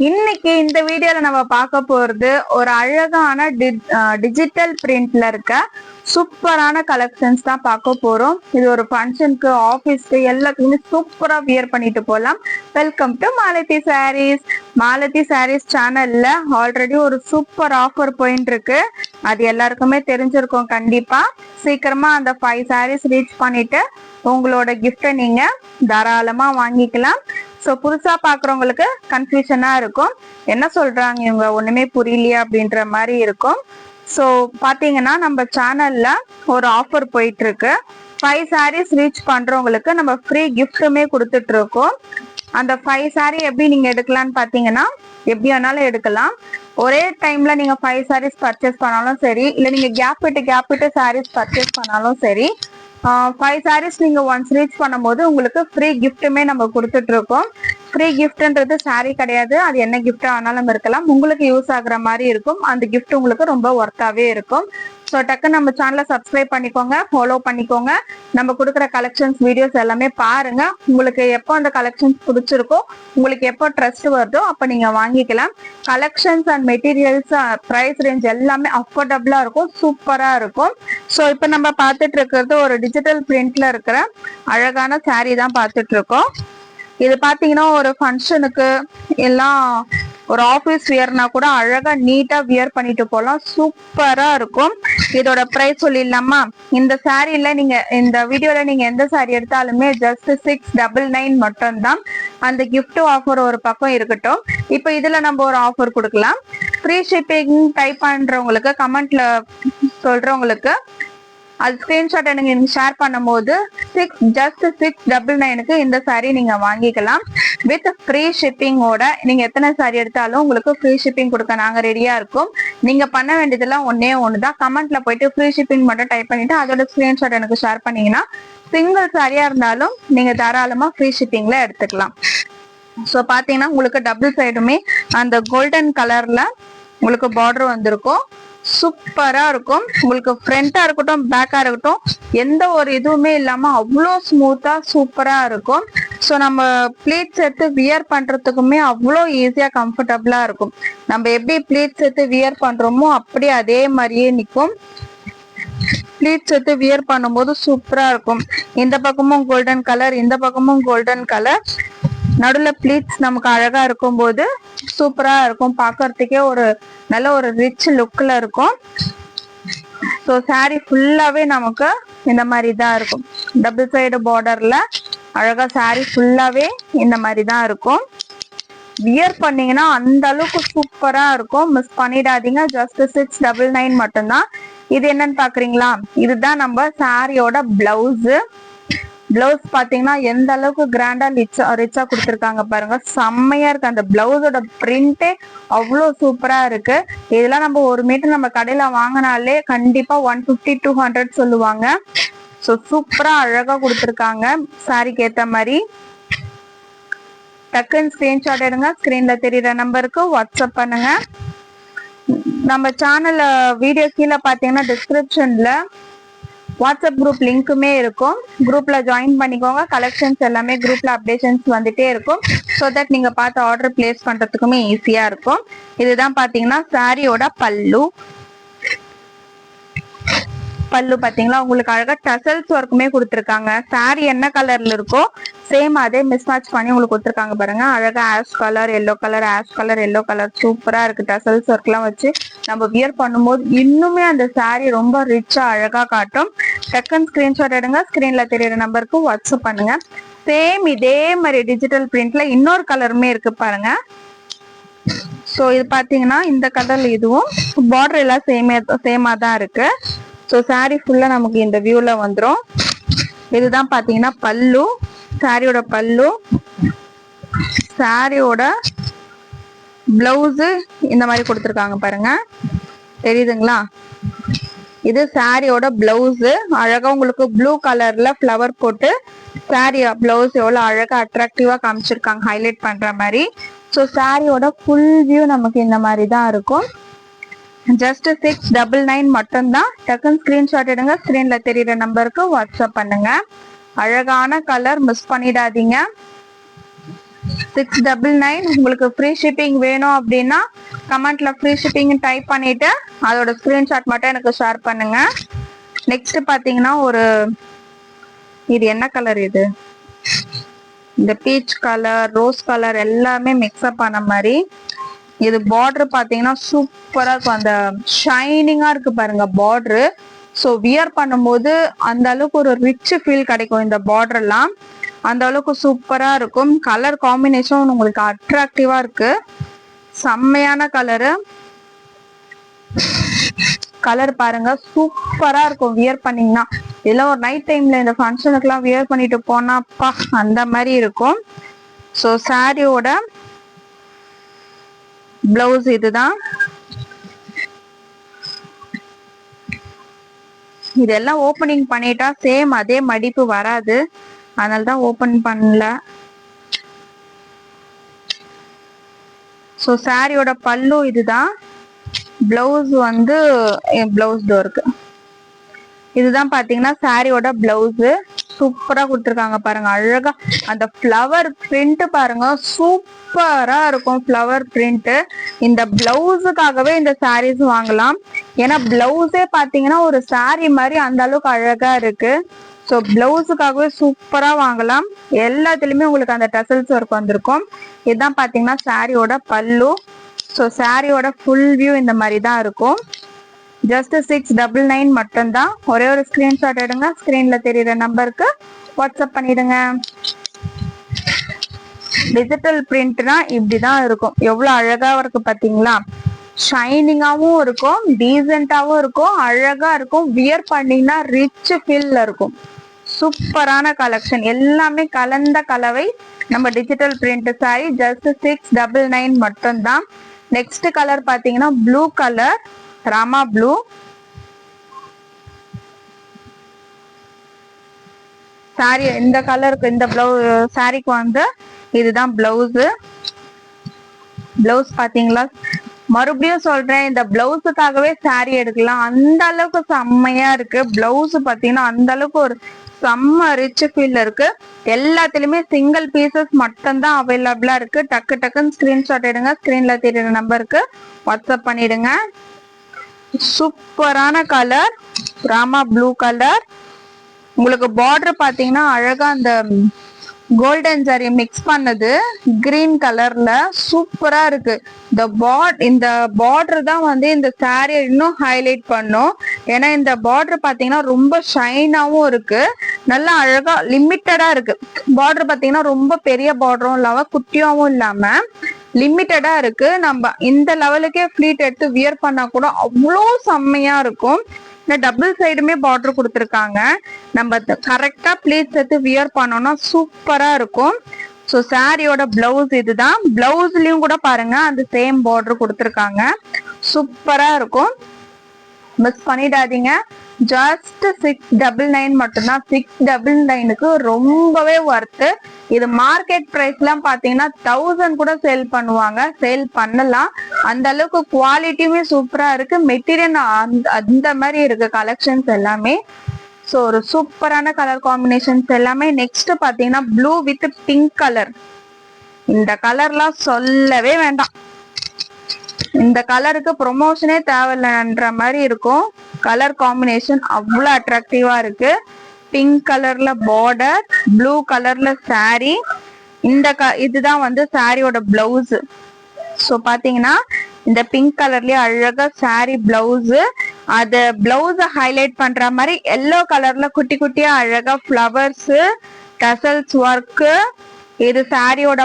இன்னைக்கு இந்த வீடியோல நம்ம பார்க்க போறது ஒரு அழகான டிஜிட்டல் பிரிண்ட்ல இருக்க சூப்பரான கலெக்ஷன்ஸ் தான் பார்க்க போறோம். இது ஒரு ஃபங்க்ஷனுக்கு, ஆபீஸ்க்கு எல்லாத்துக்குமே சூப்பரா வியர் பண்ணிட்டு போலாம். Welcome to Malathi sarees. மாலதி சாரீஸ் சேனல்ல ஆல்ரெடி ஒரு சூப்பர் ஆஃபர் போயிட்டு இருக்கு. அது எல்லாருக்குமே தெரிஞ்சிருக்கும். கண்டிப்பா சீக்கிரமா அந்த 5 சாரீஸ் ரீச் பண்ணிட்டு உங்களோட கிஃப்டை நீங்க தாராளமா வாங்கிக்கலாம். ஸோ புதுசா பாக்குறவங்களுக்கு கன்ஃபியூஷனா இருக்கும், என்ன சொல்றாங்க இவங்க, ஒண்ணுமே புரியலையா அப்படின்ற மாதிரி இருக்கும். ஸோ பாத்தீங்கன்னா நம்ம சேனல்ல ஒரு ஆஃபர் போயிட்டு இருக்கு. 5 சாரீஸ் ரீச் பண்றவங்களுக்கு நம்ம ஃப்ரீ கிஃப்ட்டுமே கொடுத்துட்டு இருக்கோம். அந்த 5 சாரீ எப்படி நீங்க எடுக்கலாம்னு பாத்தீங்கன்னா, எப்படி வேணாலும் எடுக்கலாம். ஒரே டைம்ல நீங்க 5 சாரீஸ் பர்ச்சேஸ் பண்ணாலும் சரி, இல்ல நீங்க கேப் விட்டு சாரீஸ் பர்ச்சேஸ் பண்ணாலும் சரி, 5 சாரீஸ் நீங்க ஒன்ஸ் ரீச் பண்ணும்போது உங்களுக்கு ஃப்ரீ கிஃப்ட்டுமே நம்ம கொடுத்துட்டு இருக்கோம். ஃப்ரீ கிஃப்ட்ன்றது சாரீ கிடையாது, அது என்ன கிஃப்டா ஆனாலும் இருக்கலாம். உங்களுக்கு யூஸ் ஆகுற மாதிரி இருக்கும். அந்த கிஃப்ட் உங்களுக்கு ரொம்ப ஒர்த்தாவே இருக்கும். ஸோ டக்கு நம்ம சேனலை சப்ஸ்கிரைப் பண்ணிக்கோங்க, ஃபாலோ பண்ணிக்கோங்க. நம்ம கொடுக்குற கலெக்ஷன்ஸ் வீடியோஸ் எல்லாமே பாருங்க. உங்களுக்கு எப்போ அந்த கலெக்ஷன்ஸ் பிடிச்சிருக்கோ, உங்களுக்கு எப்போ ட்ரஸ்ட் வருதோ அப்போ நீங்க வாங்கிக்கலாம். Collections and materials, price range எல்லாமே அஃபோர்டபுளா இருக்கும், சூப்பரா இருக்கும். ஸோ இப்போ நம்ம பார்த்துட்டு இருக்கிறது ஒரு டிஜிட்டல் பிரிண்ட்ல இருக்கிற அழகான சாரீ தான் பார்த்துட்டு இருக்கோம். இது பாத்தீங்கன்னா ஒரு ஃபங்க்ஷனுக்கு எல்லாம், ஒரு ஆபீஸ் வியர்னா கூட அழகா நீட்டா வியர் பண்ணிட்டு போலாம், சூப்பரா இருக்கும். இதோட பிரைஸ் சொல்லிடலாமா? இந்த சாரீல நீங்க, இந்த வீடியோல நீங்க எந்த சாரீ எடுத்தாலுமே ஜஸ்ட் 699 மட்டும் தான். அந்த கிஃப்ட் ஆஃபர் ஒரு பக்கம் இருக்கட்டும். இப்போ இதுல நம்ம ஒரு ஆஃபர் கொடுக்கலாம். ஃப்ரீ ஷிப்பிங் டைப் பண்றவங்களுக்கு, கமெண்ட்ல சொல்றவங்களுக்கு அது ஸ்கிரீன்ஷாட் எனக்கு நீங்க ஷேர் பண்ணும்போது ஜஸ்ட் 699க்கு இந்த சாரீ நீங்க வாங்கிக்கலாம். வித் ஃப்ரீ ஷிப்பிங்கோட நீங்க எத்தனை சாரீ எடுத்தாலும் உங்களுக்கு ஃப்ரீ ஷிப்பிங் கொடுக்க நாங்க ரெடியா இருக்கோம். நீங்க பண்ண வேண்டியதெல்லாம் ஒன்னே ஒண்ணுதான். கமெண்ட்ல போயிட்டு ஃப்ரீ ஷிப்பிங் மட்டும் டைப் பண்ணிட்டு அதோட ஸ்கிரீன்ஷாட் எனக்கு ஷேர் பண்ணீங்கன்னா சிங்கிள் சாரியா இருந்தாலும் நீங்க தாராளமா ஃப்ரீ ஷிப்பிங்ல எடுத்துக்கலாம். ஸோ பாத்தீங்கன்னா உங்களுக்கு டபுள் சைடுமே அந்த கோல்டன் கலர்ல உங்களுக்கு பார்டர் வந்திருக்கும், சூப்பரா இருக்கும். உங்களுக்கு ஃப்ரண்டா இருக்கட்டும், பேக்கா இருக்கட்டும், எந்த ஒரு இதுவுமே இல்லாம அவ்வளோ ஸ்மூத்தா சூப்பரா இருக்கும். ஸோ நம்ம ப்ளீட்ஸ் எடுத்து வியர் பண்றதுக்குமே அவ்வளோ ஈஸியா கம்ஃபர்டபுளா இருக்கும். நம்ம எப்படி ப்ளீட்ஸ் எடுத்து வியர் பண்றோமோ அப்படியே அதே மாதிரியே நிற்கும். ப்ளீட்ஸ் எடுத்து வியர் பண்ணும்போது சூப்பரா இருக்கும். இந்த பக்கமும் கோல்டன் கலர், இந்த பக்கமும் கோல்டன் கலர், நடுவில் ப்ளீட்ஸ் நமக்கு அழகா இருக்கும் போது சூப்பரா இருக்கும். பார்க்கறதுக்கே ஒரு நல்ல ஒரு ரிச் லுக்ல இருக்கும். ஸோ சாரீ ஃபுல்லாவே நமக்கு இந்த மாதிரி தான் இருக்கும். டபுள் சைடு பார்டர்ல அழகா சாரீ ஃபுல்லாவே இந்த மாதிரி தான் இருக்கும். வியர் பண்ணீங்கன்னா அந்த அளவுக்கு சூப்பரா இருக்கும், மிஸ் பண்ணிடாதீங்க. ஜஸ்ட் 699 மட்டும்தான். இது என்னன்னு பாக்குறீங்களா? இதுதான் நம்ம சாரியோட பிளவுஸ். பிளவுஸ் பாத்தீங்கன்னா எந்த அளவுக்கு கிராண்டா ரிச்சா கொடுத்துருக்காங்க பாருங்க, செம்மையா இருக்கு. அந்த பிளவுஸோட பிரிண்டே அவ்வளோ சூப்பரா இருக்கு. இதெல்லாம் நம்ம 1 மீட்டர் நம்ம கடையில வாங்கினாலே கண்டிப்பா 150-200 சொல்லுவாங்க. ஸோ சூப்பரா அழகா கொடுத்துருக்காங்க. சாரிக்கு ஏத்த மாதிரி டக்குன்னு ஸ்கிரீன்ஷாட் எடுங்க, ஸ்கிரீன்ல தெரியுற நம்பருக்கு வாட்ஸ்அப் பண்ணுங்க. நம்ம சேனல்ல வீடியோ கீழே பாத்தீங்கன்னா டிஸ்கிரிப்ஷன்ல வாட்ஸ்அப் குரூப் லிங்க்குமே இருக்கும். குரூப்ல ஜாயின் பண்ணிக்கோங்க. கலெக்ஷன்ஸ் எல்லாமே குரூப்ல அப்டேஷன்ஸ் வந்துட்டே இருக்கும். ஸோ தட் நீங்க பார்த்து ஆர்டர் பிளேஸ் பண்றதுக்குமே ஈஸியா இருக்கும். இதுதான் பாத்தீங்கன்னா சாரியோட பல்லு. பல்லு பாத்தீங்களா, உங்களுக்கு அழகா டசல்ஸ் ஒர்க்குமே கொடுத்துருக்காங்க. சாரி என்ன கலர்ல இருக்கோ சேம் அதே மிஸ் மேட்ச் பண்ணி உங்களுக்கு கொடுத்துருக்காங்க பாருங்க. அழகா ash colour, yellow colour, ash colour, yellow colour, சூப்பரா இருக்கு. டசல்ஸ் ஒர்க் எல்லாம் வச்சு நம்ம வியர் பண்ணும்போது இன்னுமே அந்த சாரி ரொம்ப ரிச்சா அழகா காட்டும். டக்குன்னு ஸ்கிரீன்ஷாட் எடுங்க, ஸ்கிரீன்ல தெரியுற நம்பருக்கு வாட்ஸ்அப் பண்ணுங்க. சேம் இதே மாதிரி டிஜிட்டல் பிரிண்ட்ல இன்னொரு கலருமே இருக்கு பாருங்க. ஸோ இது பாத்தீங்கன்னா இந்த கலர்ல இதுவும் பார்டர் எல்லாம் சேமா தான் இருக்கு. ஸோ சாரி ஃபுல்லா நமக்கு இந்த வியூல வந்துடும். இதுதான் பாத்தீங்கன்னா பல்லு, சாரியோட பல்லு. சாரியோட பிளவுஸ் இந்த மாதிரி கொடுத்துருக்காங்க பாருங்க, தெரியுதுங்களா? இது சாரியோட பிளவுஸ். அழகா உங்களுக்கு ப்ளூ கலர்ல ஃப்ளவர் போட்டு சாரி பிளவுஸ் எவ்வளவு அழகா அட்ராக்டிவா காமிச்சிருக்காங்க, ஹைலைட் பண்ற மாதிரி. ஸோ சாரியோட ஃபுல் வியூ நமக்கு இந்த மாதிரி தான் இருக்கும். ஜஸ்ட் 699 மட்டும்தான். டக்குன்னு ஸ்கிரீன்ஷாட் எடுங்க, ஸ்கிரீன்ல தெரியுற நம்பருக்கு வாட்ஸ்அப் பண்ணுங்க. அழகான கலர், மிஸ் பண்ணிடாதீங்க. 699. உங்களுக்கு ஃப்ரீ ஷிப்பிங் வேணும் அப்படின்னா கமெண்ட்ல ஃப்ரீ ஷிப்பிங் டைப் பண்ணிட்டு அதோட ஸ்கிரீன்ஷாட் மட்டும் எனக்கு ஷேர் பண்ணுங்க. நெக்ஸ்ட் பாத்தீங்கன்னா இது என்ன கலர் இது? இந்த பீச் கலர், ரோஸ் கலர் எல்லாமே மிக்ஸ்அப் ஆன மாதிரி. இது பார்டர் பாத்தீங்கன்னா சூப்பரா இருக்கும். அந்த ஷைனிங்கா இருக்கு பாருங்க பார்டரு. ஸோ வியர் பண்ணும்போது அந்த அளவுக்கு ஒரு ரிச் ஃபீல் கிடைக்கும். இந்த பார்டர் எல்லாம் அந்த அளவுக்கு சூப்பரா இருக்கும். கலர் காம்பினேஷன் உங்களுக்கு அட்ராக்டிவா இருக்கு. செம்மையான கலரு. கலர் பாருங்க சூப்பரா இருக்கும் வியர் பண்ணீங்கன்னா. இதெல்லாம் ஒரு நைட் டைம்ல இந்த ஃபங்க்ஷனுக்கு எல்லாம் வியர் பண்ணிட்டு போனாப்பா அந்த மாதிரி இருக்கும். ஸோ சாரியோட பிளவுஸ் இதுதான். இதெல்லாம் ஓபனிங் பண்ணிட்டா சேம் அதே மடிப்பு வராது, அதனாலதான் ஓபன் பண்ணல. ஸோ சாரியோட பல்லு இதுதான். பிளவுஸ் பிளவுஸ் டோருக்கு இதுதான் பாத்தீங்கன்னா சாரியோட பிளவுஸ். சூப்பரா கொடுத்துருக்காங்க பாருங்க, அழகா அந்த ஃப்ளவர் பிரிண்ட் பாருங்க, சூப்பரா இருக்கும் ஃப்ளவர் பிரிண்ட். இந்த பிளவுஸுக்காகவே இந்த சாரீஸ் வாங்கலாம். ஏன்னா பிளவுஸே பாத்தீங்கன்னா ஒரு சாரி மாதிரி அந்த அளவுக்கு அழகா இருக்கு. ஸோ பிளவுஸுக்காகவே சூப்பரா வாங்கலாம். எல்லாத்துலயுமே உங்களுக்கு அந்த டசல்ஸ் ஒர்க் வந்திருக்கும். இதுதான் பாத்தீங்கன்னா சாரியோட பல்லு. ஸோ சாரியோட ஃபுல் வியூ இந்த மாதிரி தான் இருக்கும். ஜஸ்ட் 699 மட்டும்தான். ஒரே ஒரு ஸ்கிரீன்ஷாட் எடுங்க, ஸ்கிரீன்ல தெரியுற நம்பருக்கு வாட்ஸ்அப் பண்ணிடுங்க. டிஜிட்டல் பிரிண்ட்னா இப்படிதான் இருக்கும். எவ்வளவு அழகா இருக்கு பாத்தீங்களா? ஷைனிங்காவும் இருக்கும், டீசென்டாவும் இருக்கும், அழகா இருக்கும். வியர் பண்ணீங்கன்னா ரிச் ஃபீல்ல இருக்கும். சூப்பரான கலெக்ஷன், எல்லாமே கலந்த கலவை. நம்ம டிஜிட்டல் பிரிண்ட் சாரி ஜஸ்ட் 699 மட்டும்தான். நெக்ஸ்ட் கலர் பாத்தீங்கன்னா blue colour, Rama blue. Sorry இந்த கலருக்கு இந்த சாரிக்கு இதுதான் பிளவுஸ். பிளவுஸ் பாத்தீங்களா? மறுபடியும் சொல்றேன், இந்த பிளவுஸுக்காகவே சாரி எடுக்கலாம். அந்த அளவுக்கு செம்மையா இருக்கு. பிளவுஸ் பாத்தீங்கன்னா அந்த அளவுக்கு ஒரு செம்ம ரிச் ஃபீல் இருக்கு. எல்லாத்துலயுமே சிங்கிள் பீசஸ் மட்டும்தான் அவைலபிளா இருக்கு. டக்கு டக்குன்னு ஸ்கிரீன்ஷாட் எடுங்க, ஸ்கிரீன்ல தெரியுற நம்பருக்கு வாட்ஸ்அப் பண்ணிடுங்க. சூப்பரான கலர், ராமா ப்ளூ கலர். உங்களுக்கு பார்டர் பாத்தீங்கன்னா அழகா அந்த கோல்டன் சாரி மிக்ஸ் பண்ணது கிரீன் கலர்ல சூப்பரா இருக்கு. இந்த பார்டர் தான் இந்த சாரியை இன்னும் ஹைலைட் பண்ணும். ஏன்னா இந்த பார்டர் பாத்தீங்கன்னா ரொம்ப ஷைனாவும் இருக்கு, நல்லா அழகா லிமிட்டடா இருக்கு. பார்டர் பாத்தீங்கன்னா ரொம்ப பெரிய பார்டரும் இல்லாம குட்டியாவும் இல்லாம லிமிட்டடா இருக்கு. நம்ம இந்த லெவலுக்கே ஃபிளீட் எடுத்து வியர் பண்ணா கூட அவ்வளோ செம்மையா இருக்கும். இந்த டபுள் சைடுமே பார்டர் கொடுத்துருக்காங்க. நம்ம கரெக்டா ப்ளீட்ஸ் எடுத்து வியர் பண்ணோம்னா சூப்பரா இருக்கும். ஸோ சாரியோட பிளவுஸ் இதுதான். பிளவுஸ்லயும் கூட பாருங்க அந்த சேம் பார்டர் கொடுத்துருக்காங்க. சூப்பரா இருக்கும், மிஸ் பண்ணிடாதீங்க. ஜஸ்ட் 699 மட்டும்தான். 699க்கு ரொம்பவே ஒர்த்து. இது மார்க்கெட் பிரைஸ் எல்லாம் பாத்தீங்கன்னா 1000 கூட சேல் பண்ணுவாங்க, சேல் பண்ணலாம். அந்த அளவுக்கு குவாலிட்டியுமே சூப்பரா இருக்கு. மெட்டீரியல் அந்த மாதிரி இருக்கு கலெக்ஷன்ஸ் எல்லாமே. ஸோ ஒரு சூப்பரான கலர் காம்பினேஷன்ஸ் எல்லாமே. நெக்ஸ்ட் பாத்தீங்கன்னா ப்ளூ வித் பிங்க் கலர். இந்த கலர்லாம் சொல்லவே வேண்டாம். இந்த கலருக்கு ப்ரொமோஷனே தேவையில்லைன்ற மாதிரி இருக்கும். கலர் காம்பினேஷன் அவ்வளோ அட்ராக்டிவா இருக்கு. பிங்க் கலர்ல பார்டர், ப்ளூ கலர்ல சாரி. இதுதான் சாரியோட பிளவுஸ். ஸோ பாத்தீங்கன்னா இந்த பிங்க் கலர்லயே அழகா சாரி பிளவுஸ். அது பிளவுஸ ஹைலைட் பண்ற மாதிரி எல்லோ கலர்ல குட்டி குட்டியா அழகா ஃபிளவர்ஸ், டசல்ஸ் ஒர்க். இது சாரியோட